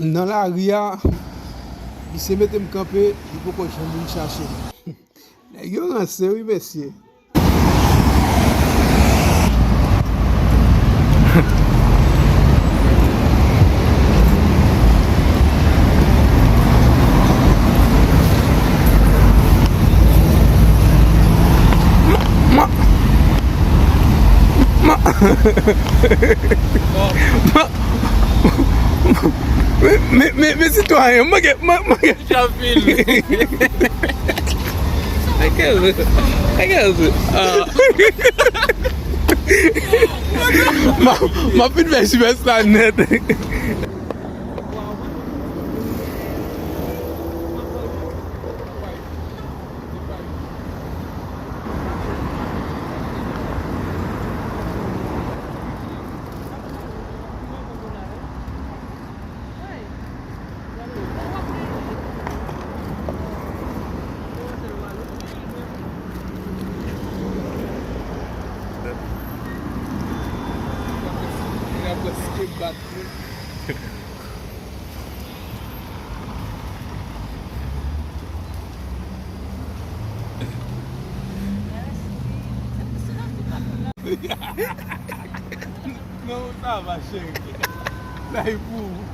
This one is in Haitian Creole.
Dans la ria, il se mette me camper, il faut que je me chercher. Les gars, c'est oui, monsieur. Mais citoyen, moi Chafil. ma petite version est la net. Não tava cheio. Daí, burro.